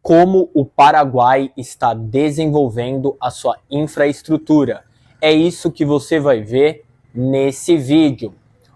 como o Paraguai está desenvolvendo a sua infraestrutura. É isso que você vai ver nesse vídeo.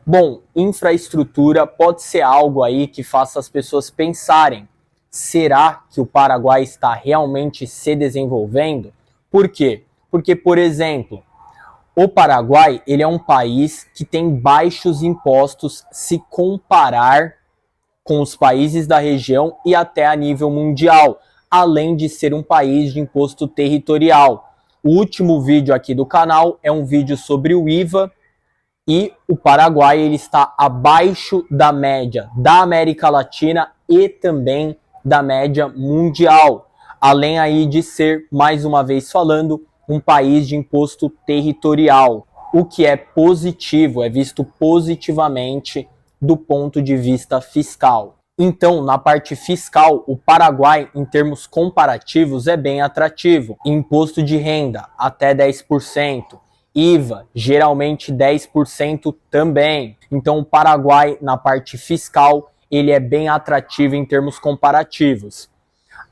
Bom, infraestrutura pode ser algo aí que faça as pessoas pensarem: será que o Paraguai está realmente se desenvolvendo? Por quê? Porque, por exemplo, o Paraguai ele é um país que tem baixos impostos se comparar com os países da região e até a nível mundial, além de ser um país de imposto territorial. O último vídeo aqui do canal é um vídeo sobre o IVA e o Paraguai ele está abaixo da média da América Latina e também da média mundial, além aí de ser, mais uma vez falando, um país de imposto territorial, o que é positivo, é visto positivamente do ponto de vista fiscal. Então, na parte fiscal, o Paraguai, em termos comparativos, é bem atrativo. Imposto de renda, até 10%. IVA, geralmente 10% também. Então, o Paraguai, na parte fiscal, ele é bem atrativo em termos comparativos.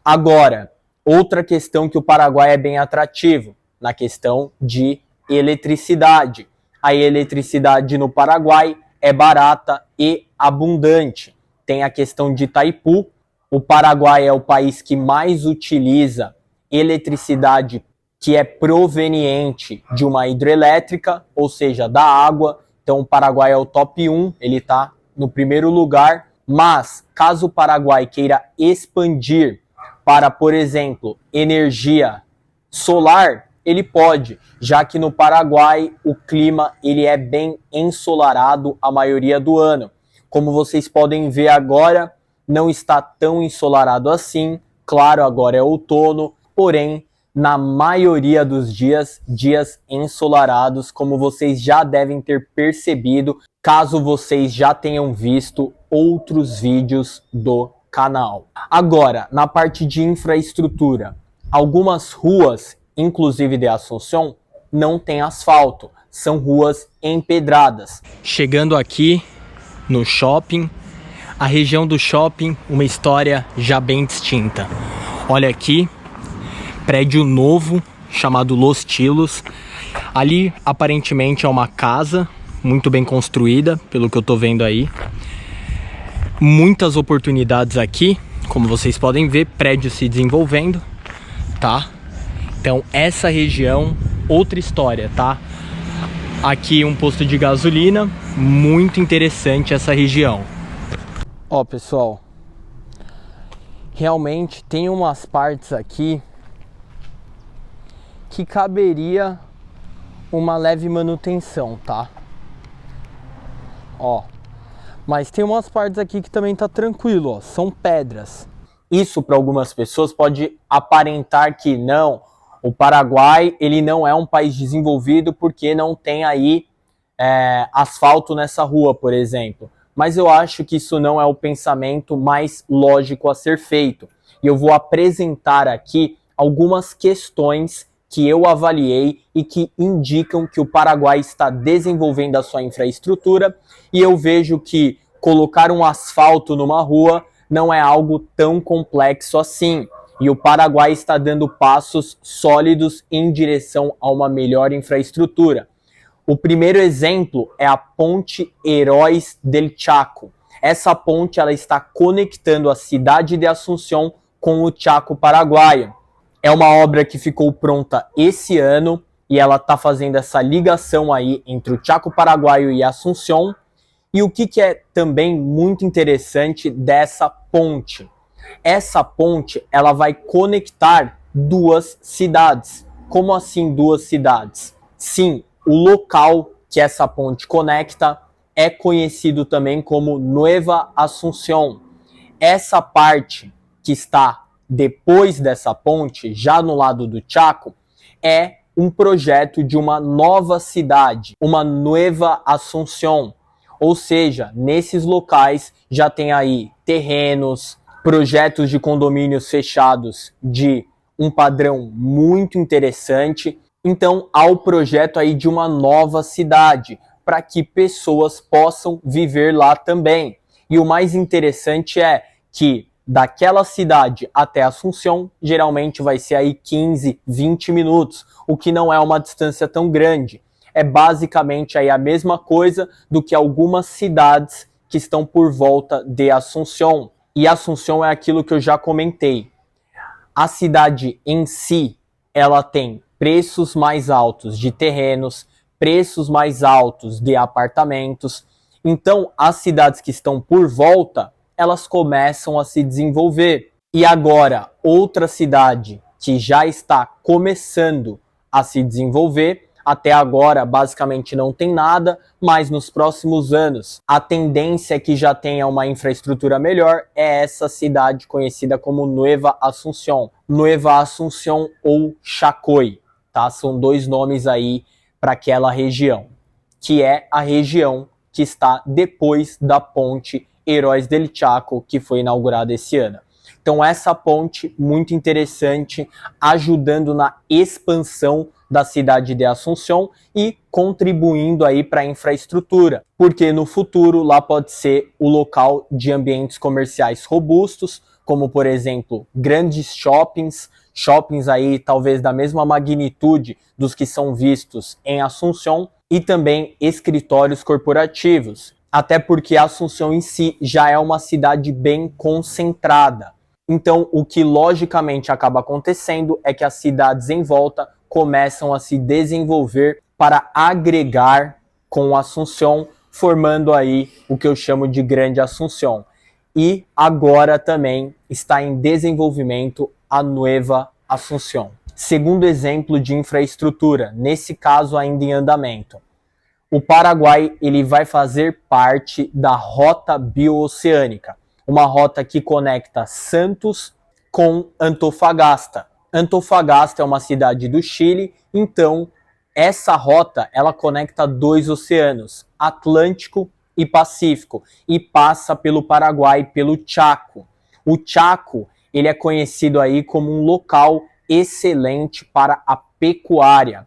Agora, outra questão que o Paraguai é bem atrativo, na questão de eletricidade. A eletricidade no Paraguai é barata e abundante. Tem a questão de Itaipu. O Paraguai é o país que mais utiliza eletricidade que é proveniente de uma hidrelétrica, ou seja, da água. Então o Paraguai é o top 1, ele está no primeiro lugar. Mas, caso o Paraguai queira expandir para, por exemplo, energia solar, ele pode, já que no Paraguai o clima ele é bem ensolarado a maioria do ano. Como vocês podem ver agora, não está tão ensolarado assim. Claro, agora é outono, porém, na maioria dos dias ensolarados, como vocês já devem ter percebido, caso vocês já tenham visto outros vídeos do canal. Agora, na parte de infraestrutura, algumas ruas, inclusive de Assunção, não tem asfalto, são ruas empedradas. Chegando aqui no shopping, a região do shopping, uma história já bem distinta. Olha aqui, prédio novo chamado Los Tilos. Ali aparentemente é uma casa muito bem construída, pelo que eu tô vendo aí. Muitas oportunidades aqui, como vocês podem ver, prédios se desenvolvendo, tá? Então essa região, outra história, tá? Aqui um posto de gasolina, muito interessante essa região. Ó, pessoal, realmente tem umas partes aqui que caberia uma leve manutenção, tá? Ó, mas tem umas partes aqui que também tá tranquilo, ó, são pedras. Isso para algumas pessoas pode aparentar que não, o Paraguai ele não é um país desenvolvido porque não tem aí asfalto nessa rua, por exemplo. Mas eu acho que isso não é o pensamento mais lógico a ser feito. E eu vou apresentar aqui algumas questões que eu avaliei e que indicam que o Paraguai está desenvolvendo a sua infraestrutura, e eu vejo que colocar um asfalto numa rua não é algo tão complexo assim, e o Paraguai está dando passos sólidos em direção a uma melhor infraestrutura. O primeiro exemplo é a Ponte Heróis del Chaco. Essa ponte ela está conectando a cidade de Assunção com o Chaco paraguaio. É uma obra que ficou pronta esse ano e ela está fazendo essa ligação aí entre o Chaco paraguaio e Assunção. E o que é também muito interessante dessa ponte? Essa ponte ela vai conectar duas cidades. Como assim duas cidades? Sim, o local que essa ponte conecta é conhecido também como Nueva Assunção. Essa parte que está depois dessa ponte, já no lado do Chaco, é um projeto de uma nova cidade, uma Nueva Assunção. Ou seja, nesses locais já tem aí terrenos, projetos de condomínios fechados de um padrão muito interessante. Então há o projeto aí de uma nova cidade, para que pessoas possam viver lá também. E o mais interessante é que daquela cidade até Assunção, geralmente vai ser aí 15, 20 minutos, o que não é uma distância tão grande. É basicamente aí a mesma coisa do que algumas cidades que estão por volta de Assunção. E Assunção é aquilo que eu já comentei. A cidade em si, ela tem preços mais altos de terrenos, preços mais altos de apartamentos. Então, as cidades que estão por volta, elas começam a se desenvolver. E agora, outra cidade que já está começando a se desenvolver, até agora basicamente não tem nada, mas nos próximos anos a tendência é que já tenha uma infraestrutura melhor, é essa cidade conhecida como Nueva Asunción. Nueva Asunción ou Chacoy, tá? São dois nomes aí para aquela região, que é a região que está depois da ponte Heróis del Chaco, que foi inaugurada esse ano. Então essa ponte, muito interessante, ajudando na expansão da cidade de Assunção e contribuindo aí para a infraestrutura, porque no futuro lá pode ser o local de ambientes comerciais robustos, como por exemplo, grandes shoppings aí talvez da mesma magnitude dos que são vistos em Assunção, e também escritórios corporativos, até porque Assunção em si já é uma cidade bem concentrada. Então, o que logicamente acaba acontecendo é que as cidades em volta começam a se desenvolver para agregar com Assunção, formando aí o que eu chamo de Grande Assunção. E agora também está em desenvolvimento a Nueva Assunção. Segundo exemplo de infraestrutura, nesse caso ainda em andamento. O Paraguai ele vai fazer parte da Rota Bioceânica, uma rota que conecta Santos com Antofagasta. Antofagasta é uma cidade do Chile, então essa rota ela conecta dois oceanos, Atlântico e Pacífico, e passa pelo Paraguai, pelo Chaco. O Chaco ele é conhecido aí como um local excelente para a pecuária.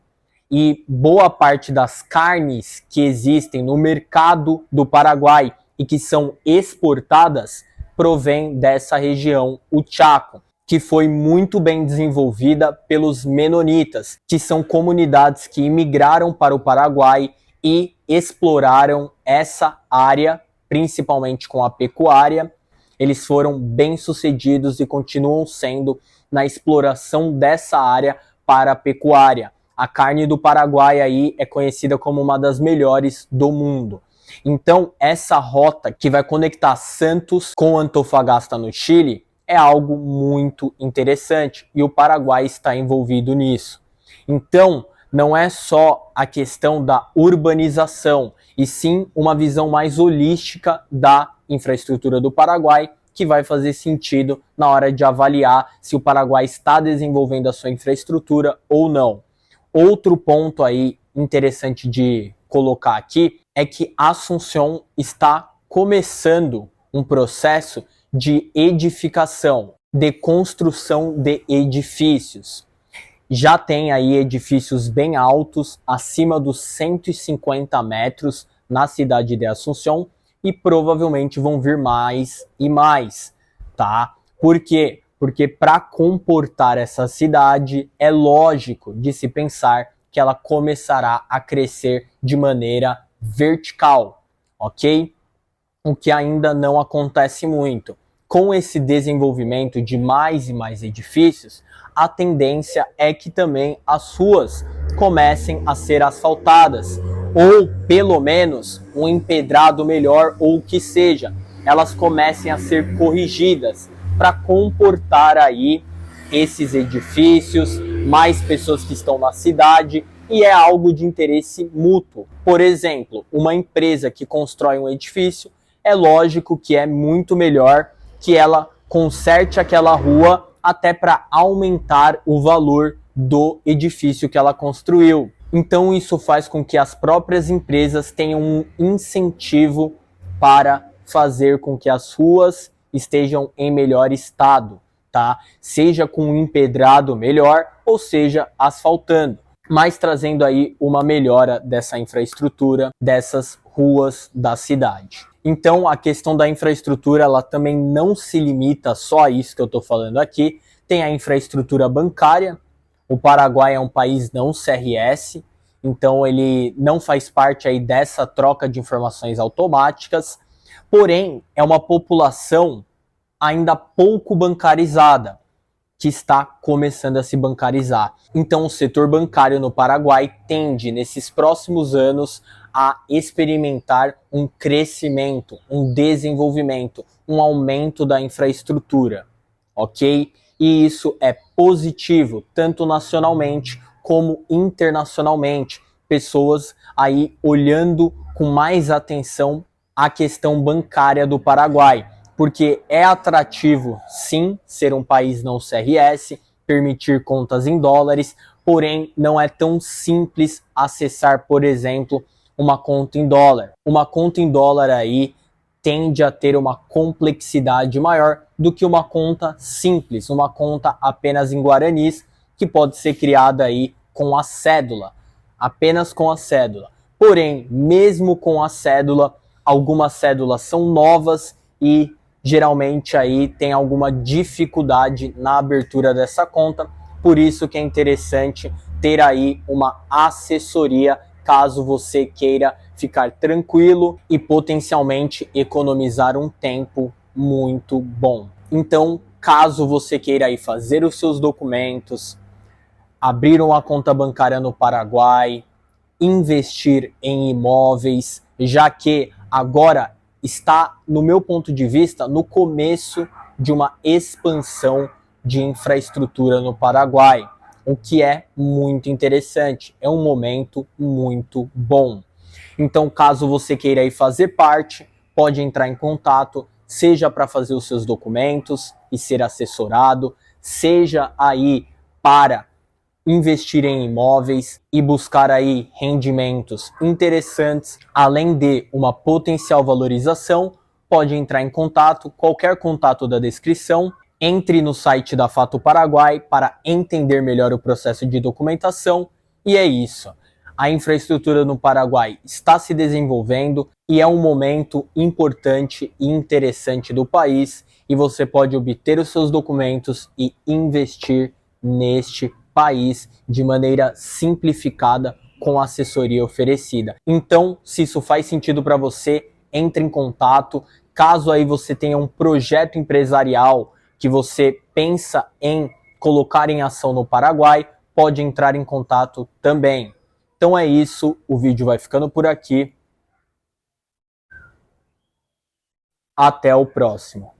E boa parte das carnes que existem no mercado do Paraguai e que são exportadas provém dessa região, o Chaco, que foi muito bem desenvolvida pelos menonitas, que são comunidades que imigraram para o Paraguai e exploraram essa área, principalmente com a pecuária. Eles foram bem-sucedidos e continuam sendo na exploração dessa área para a pecuária. A carne do Paraguai aí é conhecida como uma das melhores do mundo. Então, essa rota que vai conectar Santos com Antofagasta no Chile é algo muito interessante e o Paraguai está envolvido nisso. Então, não é só a questão da urbanização, e sim uma visão mais holística da infraestrutura do Paraguai, que vai fazer sentido na hora de avaliar se o Paraguai está desenvolvendo a sua infraestrutura ou não. Outro ponto aí interessante de colocar aqui é que Assunção está começando um processo de edificação, de construção de edifícios. Já tem aí edifícios bem altos, acima dos 150 metros na cidade de Assunção, e provavelmente vão vir mais e mais, tá? Por quê? Porque para comportar essa cidade, é lógico de se pensar que ela começará a crescer de maneira vertical, ok? O que ainda não acontece muito. Com esse desenvolvimento de mais e mais edifícios, a tendência é que também as ruas comecem a ser asfaltadas, ou pelo menos um empedrado melhor, ou o que seja, elas comecem a ser corrigidas para comportar aí esses edifícios, mais pessoas que estão na cidade, e é algo de interesse mútuo. Por exemplo, uma empresa que constrói um edifício, é lógico que é muito melhor que ela conserte aquela rua até para aumentar o valor do edifício que ela construiu. Então isso faz com que as próprias empresas tenham um incentivo para fazer com que as ruas estejam em melhor estado, tá? Seja com um empedrado melhor ou seja asfaltando, mas trazendo aí uma melhora dessa infraestrutura, dessas ruas da cidade. Então, a questão da infraestrutura, ela também não se limita só a isso que eu estou falando aqui. Tem a infraestrutura bancária. O Paraguai é um país não CRS, então ele não faz parte aí dessa troca de informações automáticas. Porém, é uma população ainda pouco bancarizada, que está começando a se bancarizar. Então, o setor bancário no Paraguai tende, nesses próximos anos, a experimentar um crescimento, um desenvolvimento, um aumento da infraestrutura, ok? E isso é positivo, tanto nacionalmente como internacionalmente. Pessoas aí olhando com mais atenção a questão bancária do Paraguai, porque é atrativo, sim, ser um país não CRS, permitir contas em dólares, porém não é tão simples acessar, por exemplo, uma conta em dólar. Uma conta em dólar aí tende a ter uma complexidade maior do que uma conta simples, uma conta apenas em guaranis, que pode ser criada aí com a cédula, apenas com a cédula. Porém, mesmo com a cédula, algumas cédulas são novas e geralmente aí tem alguma dificuldade na abertura dessa conta, por isso que é interessante ter aí uma assessoria caso você queira ficar tranquilo e potencialmente economizar um tempo muito bom. Então, caso você queira aí fazer os seus documentos, abrir uma conta bancária no Paraguai, investir em imóveis, já que agora está, no meu ponto de vista, no começo de uma expansão de infraestrutura no Paraguai, o que é muito interessante, é um momento muito bom. Então, caso você queira aí fazer parte, pode entrar em contato, seja para fazer os seus documentos e ser assessorado, seja aí para investir em imóveis e buscar aí rendimentos interessantes, além de uma potencial valorização, pode entrar em contato, qualquer contato da descrição, entre no site da Fato Paraguai para entender melhor o processo de documentação, e é isso. A infraestrutura no Paraguai está se desenvolvendo e é um momento importante e interessante do país, e você pode obter os seus documentos e investir neste país de maneira simplificada com a assessoria oferecida. Então, se isso faz sentido para você, entre em contato. Caso aí você tenha um projeto empresarial que você pensa em colocar em ação no Paraguai, pode entrar em contato também. Então é isso, o vídeo vai ficando por aqui. Até o próximo.